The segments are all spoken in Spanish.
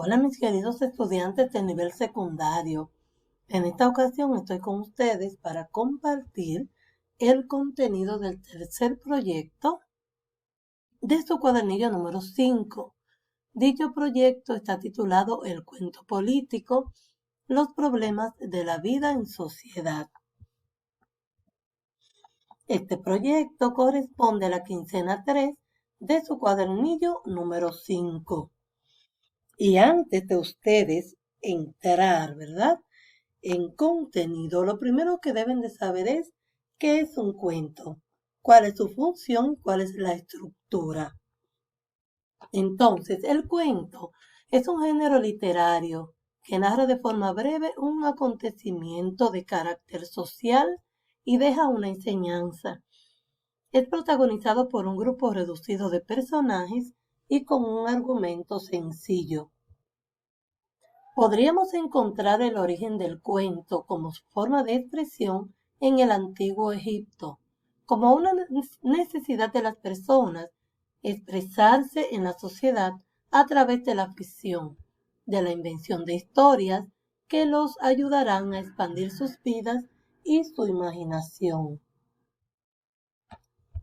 Hola mis queridos estudiantes del nivel secundario. En esta ocasión estoy con ustedes para compartir el contenido del tercer proyecto de su cuadernillo número 5. Dicho proyecto está titulado El cuento político, los problemas de la vida en sociedad. Este proyecto corresponde a la quincena 3 de su cuadernillo número 5. Y antes de ustedes entrar, ¿verdad?, en contenido, lo primero que deben de saber es qué es un cuento, cuál es su función y cuál es la estructura. Entonces, el cuento es un género literario que narra de forma breve un acontecimiento de carácter social y deja una enseñanza. Es protagonizado por un grupo reducido de personajes y con un argumento sencillo. Podríamos encontrar el origen del cuento como forma de expresión en el antiguo Egipto, como una necesidad de las personas expresarse en la sociedad a través de la ficción, de la invención de historias que los ayudarán a expandir sus vidas y su imaginación.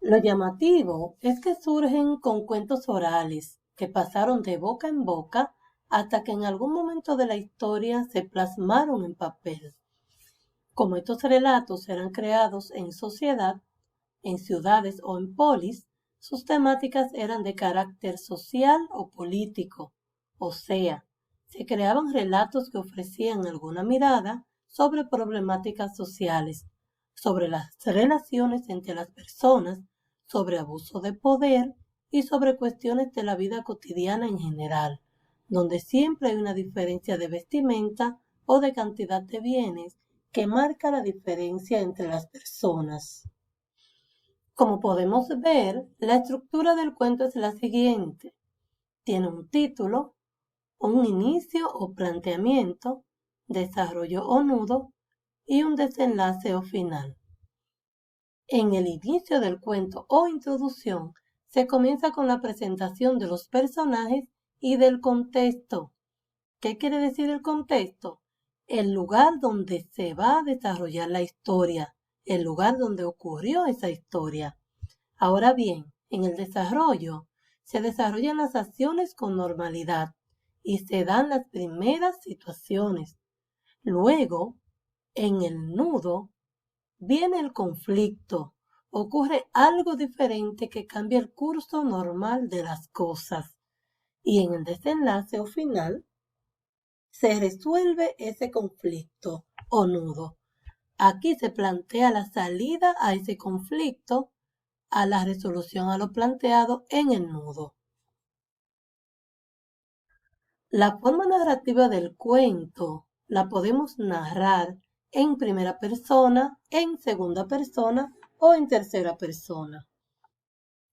Lo llamativo es que surgen con cuentos orales que pasaron de boca en boca hasta que en algún momento de la historia se plasmaron en papel. Como estos relatos eran creados en sociedad, en ciudades o en polis, sus temáticas eran de carácter social o político, o sea, se creaban relatos que ofrecían alguna mirada sobre problemáticas sociales, sobre las relaciones entre las personas, sobre abuso de poder y sobre cuestiones de la vida cotidiana en general, donde siempre hay una diferencia de vestimenta o de cantidad de bienes que marca la diferencia entre las personas. Como podemos ver, la estructura del cuento es la siguiente. Tiene un título, un inicio o planteamiento, desarrollo o nudo y un desenlace o final. En el inicio del cuento o introducción se comienza con la presentación de los personajes y del contexto. ¿Qué quiere decir el contexto? El lugar donde se va a desarrollar la historia, el lugar donde ocurrió esa historia. Ahora bien, en el desarrollo se desarrollan las acciones con normalidad y se dan las primeras situaciones. Luego, en el nudo, viene el conflicto. Ocurre algo diferente que cambia el curso normal de las cosas. Y en el desenlace o final, se resuelve ese conflicto o nudo. Aquí se plantea la salida a ese conflicto, a la resolución a lo planteado en el nudo. La forma narrativa del cuento la podemos narrar en primera persona, en segunda persona o en tercera persona.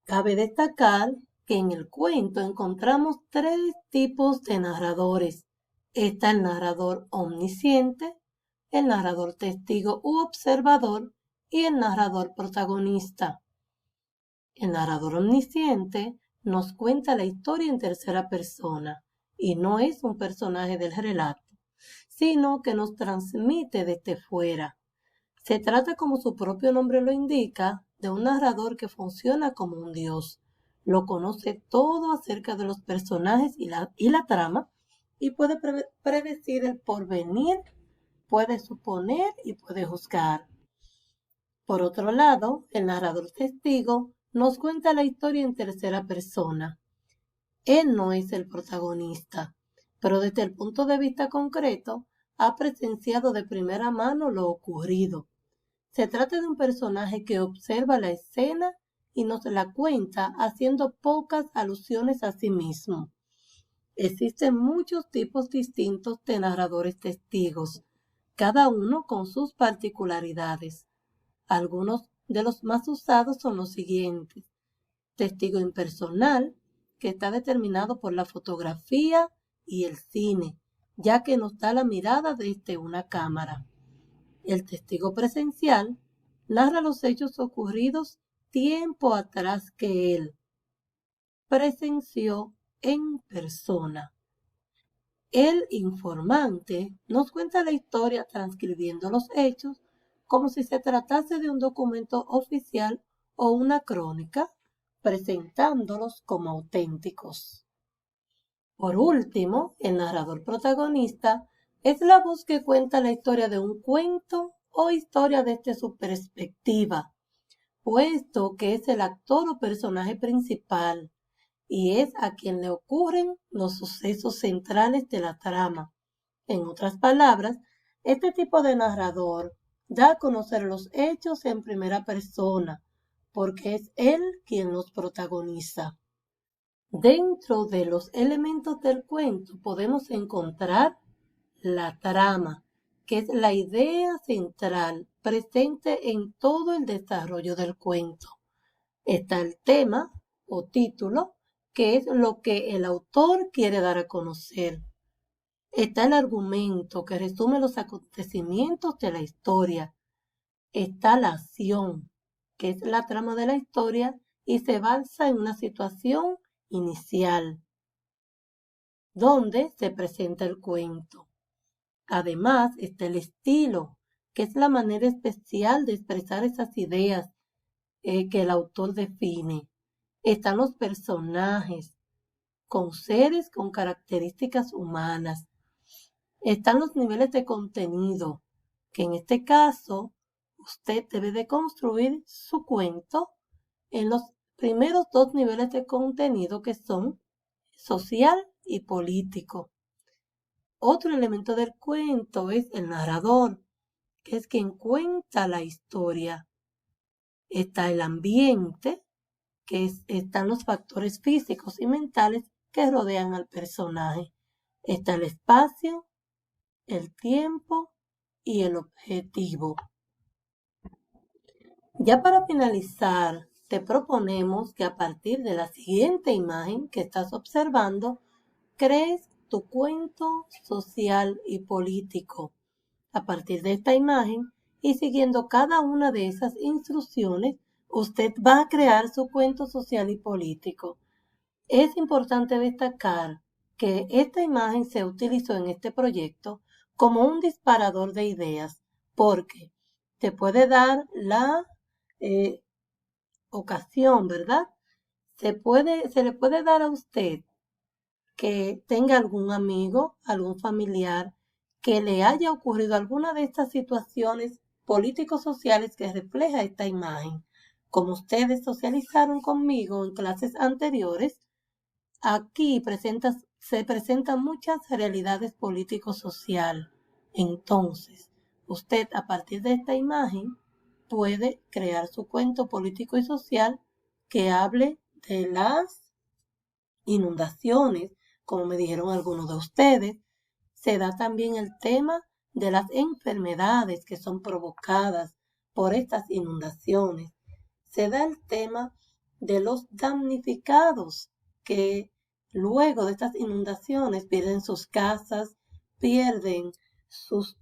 Cabe destacar que en el cuento encontramos tres tipos de narradores. Está el narrador omnisciente, el narrador testigo u observador y el narrador protagonista. El narrador omnisciente nos cuenta la historia en tercera persona y no es un personaje del relato, sino que nos transmite desde fuera. Se trata, como su propio nombre lo indica, de un narrador que funciona como un dios. Lo conoce todo acerca de los personajes y la trama y puede predecir el porvenir, puede suponer y puede juzgar. Por otro lado, el narrador testigo nos cuenta la historia en tercera persona. Él no es el protagonista, pero desde el punto de vista concreto ha presenciado de primera mano lo ocurrido. Se trata de un personaje que observa la escena y nos la cuenta haciendo pocas alusiones a sí mismo. Existen muchos tipos distintos de narradores testigos, cada uno con sus particularidades. Algunos de los más usados son los siguientes. Testigo impersonal, que está determinado por la fotografía y el cine, ya que nos da la mirada desde una cámara. El testigo presencial narra los hechos ocurridos tiempo atrás que él presenció en persona. El informante nos cuenta la historia transcribiendo los hechos como si se tratase de un documento oficial o una crónica, presentándolos como auténticos. Por último, el narrador protagonista es la voz que cuenta la historia de un cuento o historia desde su perspectiva, puesto que es el actor o personaje principal y es a quien le ocurren los sucesos centrales de la trama. En otras palabras, este tipo de narrador da a conocer los hechos en primera persona, porque es él quien los protagoniza. Dentro de los elementos del cuento podemos encontrar la trama, que es la idea central presente en todo el desarrollo del cuento. Está el tema o título, que es lo que el autor quiere dar a conocer. Está el argumento, que resume los acontecimientos de la historia. Está la acción, que es la trama de la historia y se basa en una situación inicial, donde se presenta el cuento. Además, está el estilo, que es la manera especial de expresar esas ideas que el autor define. Están los personajes, con seres con características humanas. Están los niveles de contenido, que en este caso usted debe de construir su cuento en los primeros dos niveles de contenido, que son social y político. Otro elemento del cuento es el narrador, que es quien cuenta la historia. Está el ambiente, que están los factores físicos y mentales que rodean al personaje. Está el espacio, el tiempo y el objetivo. Ya para finalizar, te proponemos que a partir de la siguiente imagen que estás observando, crees tu cuento social y político. A partir de esta imagen y siguiendo cada una de esas instrucciones, usted va a crear su cuento social y político. Es importante destacar que esta imagen se utilizó en este proyecto como un disparador de ideas, porque te puede dar la ocasión, ¿verdad? Se le puede dar a usted que tenga algún amigo, algún familiar, que le haya ocurrido alguna de estas situaciones políticos sociales que refleja esta imagen. Como ustedes socializaron conmigo en clases anteriores, aquí se presentan muchas realidades político-social. Entonces, usted a partir de esta imagen puede crear su cuento político y social que hable de las inundaciones, como me dijeron algunos de ustedes. Se da también el tema de las enfermedades que son provocadas por estas inundaciones. Se da el tema de los damnificados que luego de estas inundaciones pierden sus casas, pierden sus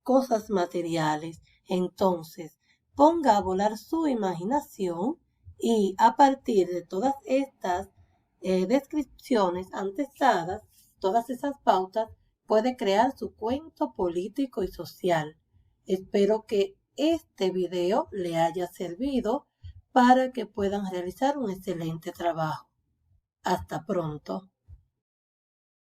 cosas materiales. Entonces, ponga a volar su imaginación y a partir de todas estas descripciones antes dadas, todas esas pautas, puede crear su cuento político y social. Espero que este video le haya servido para que puedan realizar un excelente trabajo. Hasta pronto.